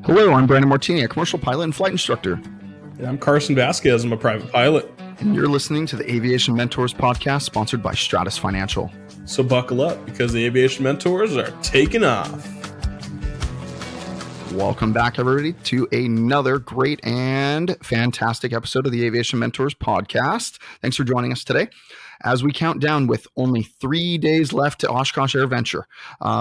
Hello, I'm Brandon Martini, a commercial pilot and flight instructor. And I'm Carson Vasquez. I'm a private pilot. And you're listening to the Aviation Mentors podcast sponsored by Stratus Financial. So buckle up because the Aviation Mentors are taking off. Welcome back, everybody, to another great and fantastic episode of the Aviation Mentors podcast. Thanks for joining us today as we count down with only 3 days left to Oshkosh AirVenture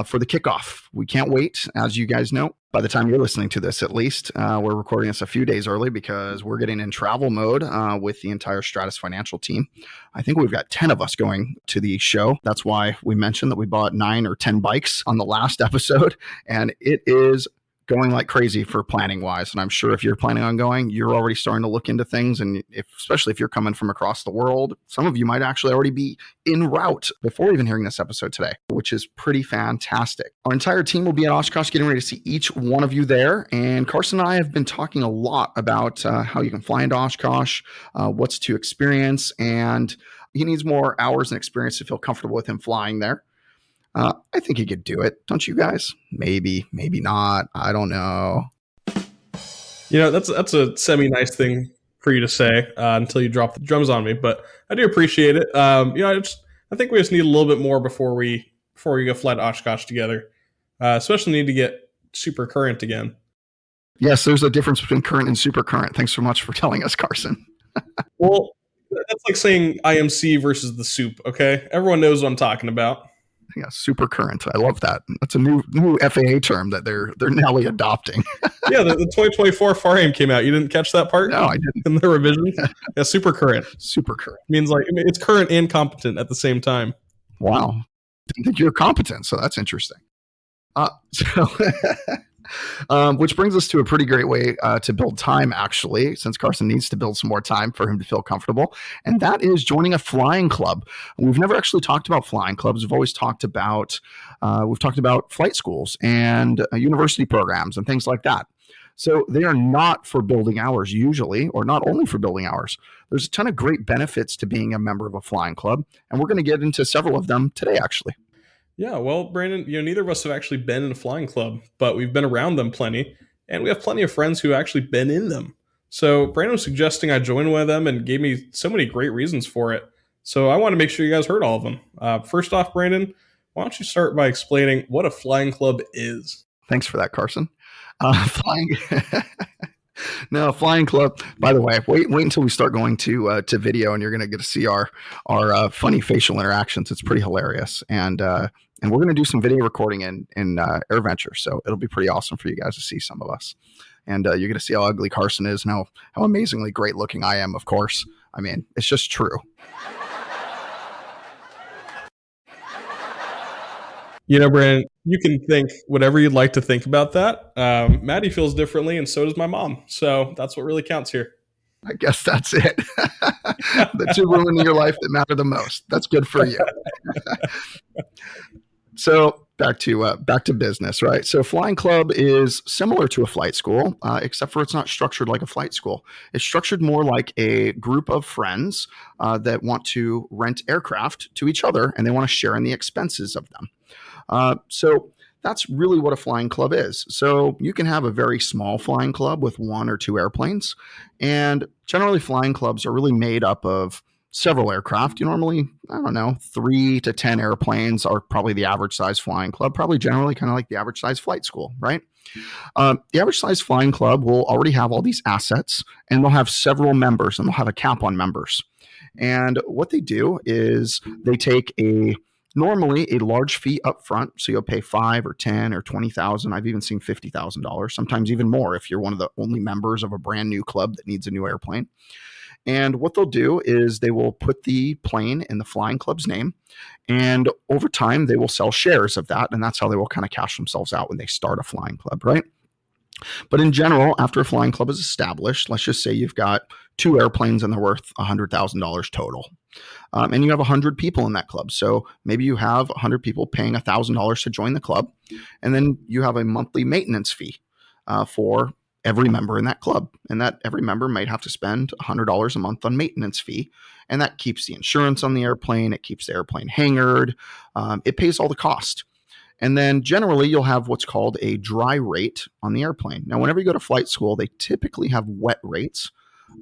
for the kickoff. We can't wait, as you guys know. By the time you're listening to this, at least, we're recording this a few days early because we're getting in travel mode with the entire Stratus Financial team. I think we've got 10 of us going to the show. That's why we mentioned that we bought 9 or 10 bikes on the last episode, and it is going like crazy for planning wise. And I'm sure if you're planning on going, you're already starting to look into things. And especially if you're coming from across the world, some of you might actually already be en route before even hearing this episode today, which is pretty fantastic. Our entire team will be at Oshkosh, getting ready to see each one of you there. And Carson and I have been talking a lot about how you can fly into Oshkosh, what's to experience, and he needs more hours and experience to feel comfortable with him flying there. I think he could do it. Don't you guys? Maybe, maybe not. I don't know. You know, that's a semi-nice thing for you to say until you drop the drums on me, but I do appreciate it. I think we just need a little bit more before we go fly to Oshkosh together. Especially need to get super current again. Yes, there's a difference between current and super current. Thanks so much for telling us, Carson. Well, that's like saying IMC versus the soup, okay? Everyone knows what I'm talking about. Yeah, super current. I love that. That's a new FAA term that they're now adopting. Yeah, the 2024 FAR-AIM came out. You didn't catch that part? No, I didn't. In the revision? Yeah, super current. Super current. Means it's current and competent at the same time. Wow. Didn't think you're competent, so that's interesting. Which brings us to a pretty great way to build time, actually, since Carson needs to build some more time for him to feel comfortable. And that is joining a flying club. We've never actually talked about flying clubs. We've always talked about flight schools and university programs and things like that. So they are not for building hours usually, or not only for building hours. There's a ton of great benefits to being a member of a flying club. And we're going to get into several of them today, actually. Yeah, well, Brandon, neither of us have actually been in a flying club, but we've been around them plenty, and we have plenty of friends who actually been in them. So Brandon was suggesting I join one of them and gave me so many great reasons for it. So I want to make sure you guys heard all of them. First off, Brandon, why don't you start by explaining what a flying club is? Thanks for that, Carson. No, flying club. By the way, wait until we start going to video, and you're going to get to see our funny facial interactions. It's pretty hilarious, and we're going to do some video recording in AirVenture, so it'll be pretty awesome for you guys to see some of us. And you're going to see how ugly Carson is and how amazingly great looking I am. Of course, I mean it's just true. You know, Brandon, you can think whatever you'd like to think about that. Maddie feels differently, and so does my mom. So that's what really counts here. I guess that's it. The two women in your life that matter the most. That's good for you. So back to business, right? So flying club is similar to a flight school, except for it's not structured like a flight school. It's structured more like a group of friends that want to rent aircraft to each other, and they want to share in the expenses of them. So that's really what a flying club is. So you can have a very small flying club with 1 or 2 airplanes. And generally flying clubs are really made up of several aircraft. You normally, 3 to 10 airplanes are probably the average size flying club, probably generally kind of like the average size flight school, right? The average size flying club will already have all these assets, and they'll have several members, and they'll have a cap on members. And what they do is they take normally a large fee up front. So you'll pay $5,000 or $10,000 or $20,000. I've even seen $50,000, sometimes even more if you're one of the only members of a brand new club that needs a new airplane. And what they'll do is they will put the plane in the flying club's name. And over time, they will sell shares of that. And that's how they will kind of cash themselves out when they start a flying club, right? But in general, after a flying club is established, let's just say you've got 2 airplanes and they're worth $100,000 total. And you have 100 people in that club. So maybe you have 100 people paying $1,000 to join the club. And then you have a monthly maintenance fee for every member in that club. And that every member might have to spend $100 a month on maintenance fee. And that keeps the insurance on the airplane. It keeps the airplane hangared. It pays all the cost. And then generally you'll have what's called a dry rate on the airplane. Now, whenever you go to flight school, they typically have wet rates.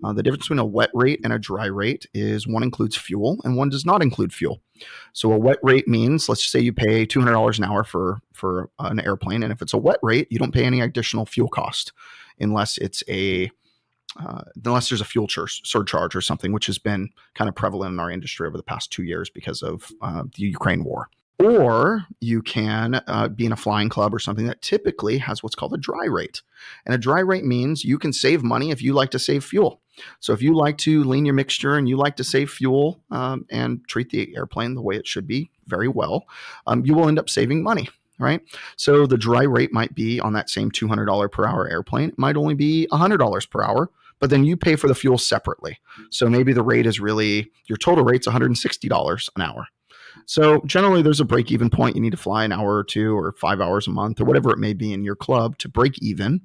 The difference between a wet rate and a dry rate is one includes fuel and one does not include fuel. So a wet rate means, let's just say you pay $200 an hour for an airplane, and if it's a wet rate, you don't pay any additional fuel cost unless unless there's a fuel surcharge or something, which has been kind of prevalent in our industry over the past 2 years because of the Ukraine war. Or you can be in a flying club or something that typically has what's called a dry rate. And a dry rate means you can save money if you like to save fuel. So if you like to lean your mixture and you like to save fuel and treat the airplane the way it should be very well, you will end up saving money, right? So the dry rate might be on that same $200 per hour airplane. It might only be $100 per hour, but then you pay for the fuel separately. So maybe the rate is really, your total rate's $160 an hour. So generally there's a break even point. You need to fly an hour or two or 5 hours a month or whatever it may be in your club to break even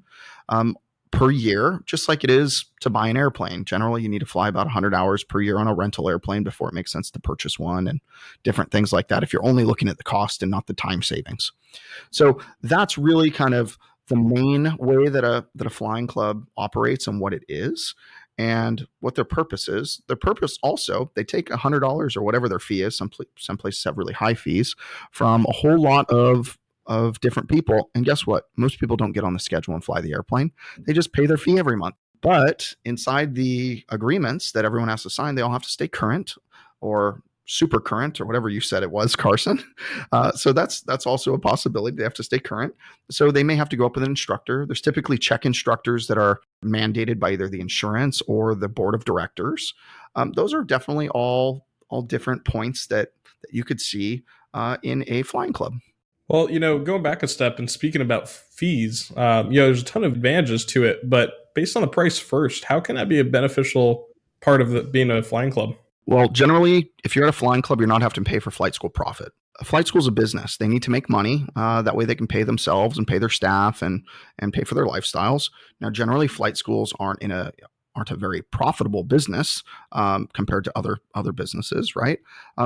per year, just like it is to buy an airplane. Generally, you need to fly about 100 hours per year on a rental airplane before it makes sense to purchase one and different things like that if you're only looking at the cost and not the time savings. So that's really kind of the main way that a flying club operates and what it is and what their purpose is. Their purpose also, they take $100 or whatever their fee is. Some places have really high fees from a whole lot of different people. And guess what? Most people don't get on the schedule and fly the airplane. They just pay their fee every month. But inside the agreements that everyone has to sign, they all have to stay current or super current or whatever you said it was, Carson. So that's also a possibility. They have to stay current. So they may have to go up with an instructor. There's typically check instructors that are mandated by either the insurance or the board of directors. Those are definitely all different points that you could see in a flying club. Well, going back a step and speaking about fees, there's a ton of advantages to it, but based on the price first, how can that be a beneficial part of being a flying club? Well, generally, if you're at a flying club, you're not having to pay for flight school profit. A flight school is a business. They need to make money. That way they can pay themselves and pay their staff and pay for their lifestyles. Now, generally, flight schools aren't a very profitable business compared to other businesses, right?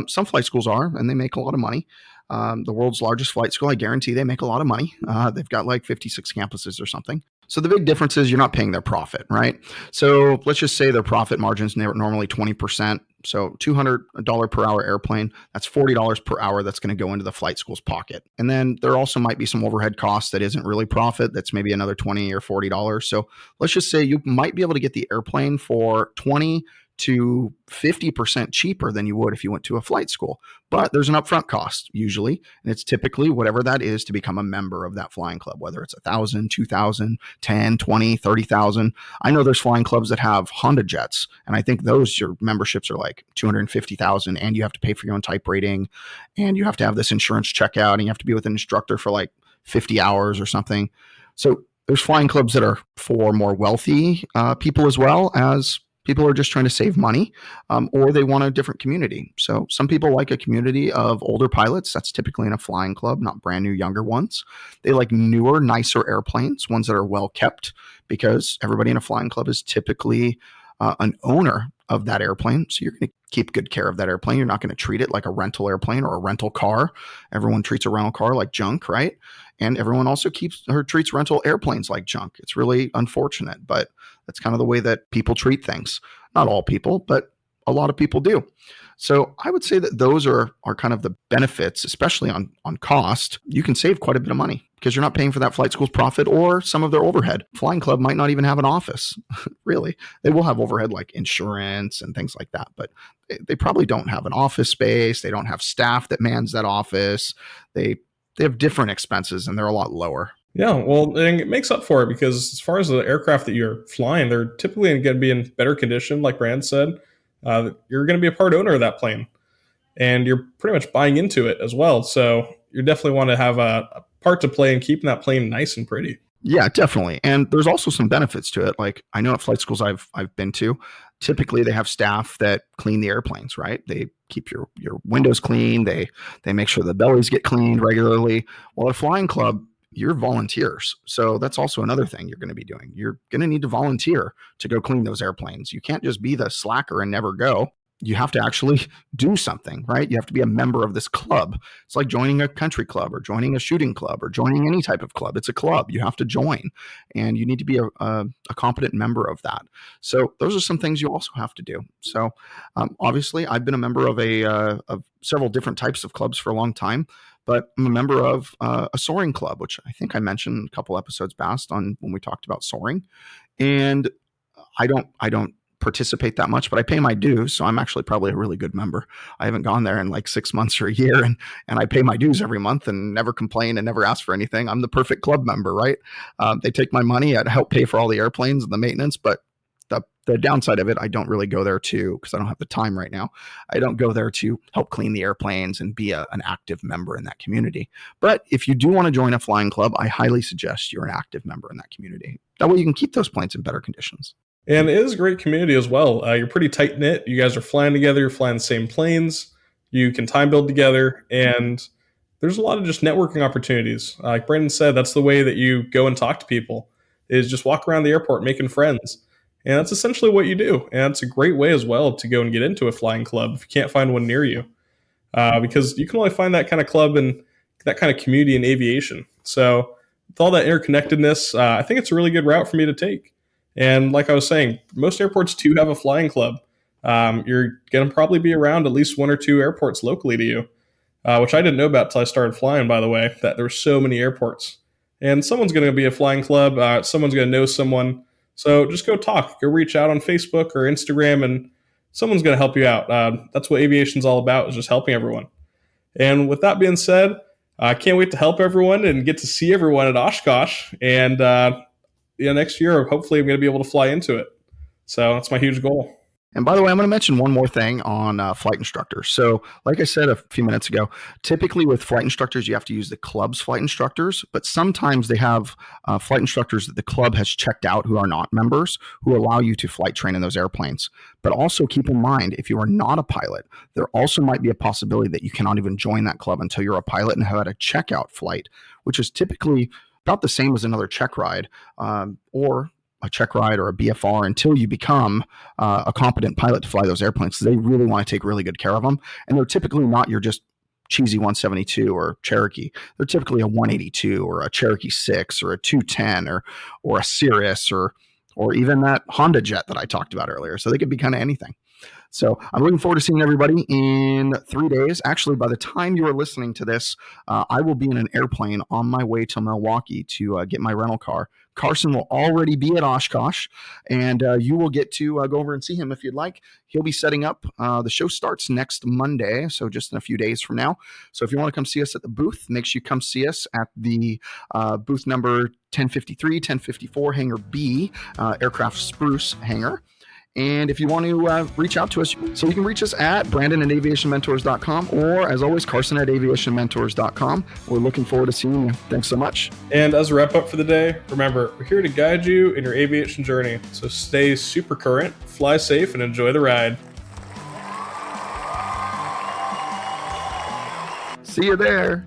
Some flight schools are, and they make a lot of money. The world's largest flight school, I guarantee they make a lot of money. They've got like 56 campuses or something. So the big difference is you're not paying their profit, right? So let's just say their profit margin's normally 20%. So $200 per hour airplane, that's $40 per hour that's going to go into the flight school's pocket. And then there also might be some overhead costs that isn't really profit. That's maybe another $20 or $40. So let's just say you might be able to get the airplane for 20 to 50% cheaper than you would if you went to a flight school. But there's an upfront cost usually, and it's typically whatever that is to become a member of that flying club, whether it's 1,000, 2,000, 10, 20, 30,000. I know there's flying clubs that have Honda jets, and I think your memberships are like 250,000, and you have to pay for your own type rating, and you have to have this insurance checkout, and you have to be with an instructor for like 50 hours or something. So there's flying clubs that are for more wealthy people as well as people are just trying to save money, or they want a different community. So some people like a community of older pilots. That's typically in a flying club, not brand new, younger ones. They like newer, nicer airplanes, ones that are well kept, because everybody in a flying club is typically an owner of that airplane. So you're going to keep good care of that airplane. You're not going to treat it like a rental airplane or a rental car. Everyone treats a rental car like junk, right? And everyone also treats rental airplanes like junk. It's really unfortunate, but that's kind of the way that people treat things. Not all people, but a lot of people do. So I would say that those are kind of the benefits, especially on cost. You can save quite a bit of money because you're not paying for that flight school's profit or some of their overhead. Flying club might not even have an office, really. They will have overhead like insurance and things like that, but they probably don't have an office space. They don't have staff that mans that office. They have different expenses and they're a lot lower. Yeah, well, and it makes up for it because as far as the aircraft that you're flying, they're typically going to be in better condition, like Brand said. You're going to be a part owner of that plane, and you're pretty much buying into it as well. So you definitely want to have a part to play in keeping that plane nice and pretty. Yeah, definitely. And there's also some benefits to it. Like I know at flight schools I've been to, typically they have staff that clean the airplanes, right? They keep your windows clean. They make sure the bellies get cleaned regularly. Well, at a flying club, you're volunteers. So that's also another thing you're going to be doing. You're going to need to volunteer to go clean those airplanes. You can't just be the slacker and never go. you have to actually do something, right? You have to be a member of this club. It's like joining a country club or joining a shooting club or joining any type of club. It's a club. You have to join, and you need to be a competent member of that. So those are some things you also have to do. So obviously, I've been a member of several different types of clubs for a long time, but I'm a member of a soaring club, which I think I mentioned a couple episodes past on when we talked about soaring. And I don't participate that much, but I pay my dues, so I'm actually probably a really good member. I haven't gone there in like 6 months or a year, and I pay my dues every month and never complain and never ask for anything. I'm the perfect club member, right? They take my money, I help pay for all the airplanes and the maintenance, but the downside of it, I don't really go there to, because I don't have the time right now. I don't go there to help clean the airplanes and be an active member in that community. But if you do want to join a flying club, I highly suggest you're an active member in that community. That way you can keep those planes in better conditions. And it is a great community as well. You're pretty tight knit. You guys are flying together. You're flying the same planes. You can time build together, and there's a lot of just networking opportunities. Like Brandon said, that's the way that you go and talk to people, is just walk around the airport making friends. And that's essentially what you do. And it's a great way as well to go and get into a flying club if you can't find one near you, because you can only find that kind of club and that kind of community in aviation. So with all that interconnectedness, I think it's a really good route for me to take. And like I was saying, most airports do have a flying club. You're going to probably be around at least one or two airports locally to you, which I didn't know about until I started flying, by the way, that there were so many airports. And someone's going to be a flying club. Someone's going to know someone. So just go talk. Go reach out on Facebook or Instagram, and someone's going to help you out. That's what aviation's all about, is just helping everyone. And with that being said, I can't wait to help everyone and get to see everyone at Oshkosh. And next year, hopefully, I'm going to be able to fly into it. So that's my huge goal. And by the way, I'm going to mention one more thing on flight instructors. So like I said a few minutes ago, typically with flight instructors, you have to use the club's flight instructors, but sometimes they have flight instructors that the club has checked out who are not members, who allow you to flight train in those airplanes. But also keep in mind, if you are not a pilot, there also might be a possibility that you cannot even join that club until you're a pilot and have had a checkout flight, which is typically about the same as another check ride, or a check ride or a BFR, until you become a competent pilot to fly those airplanes. They really want to take really good care of them. And they're typically not your just cheesy 172 or Cherokee. They're typically a 182 or a Cherokee 6 or a 210 or a Cirrus or even that Honda Jet that I talked about earlier. So they could be kind of anything. So I'm looking forward to seeing everybody in 3 days. Actually, by the time you are listening to this, I will be in an airplane on my way to Milwaukee to get my rental car. Carson will already be at Oshkosh, and you will get to go over and see him if you'd like. He'll be setting up. The show starts next Monday, so just in a few days from now. So if you want to come see us at the booth, make sure you come see us at the booth number 1053, 1054, Hangar B, Aircraft Spruce Hangar. And if you want to reach out to us, so you can reach us at Brandon@aviationmentors.com, or as always, Carson at aviationmentors.com. We're looking forward to seeing you. Thanks so much. And as a wrap up for the day, remember, we're here to guide you in your aviation journey. So stay super current, fly safe, and enjoy the ride. See you there.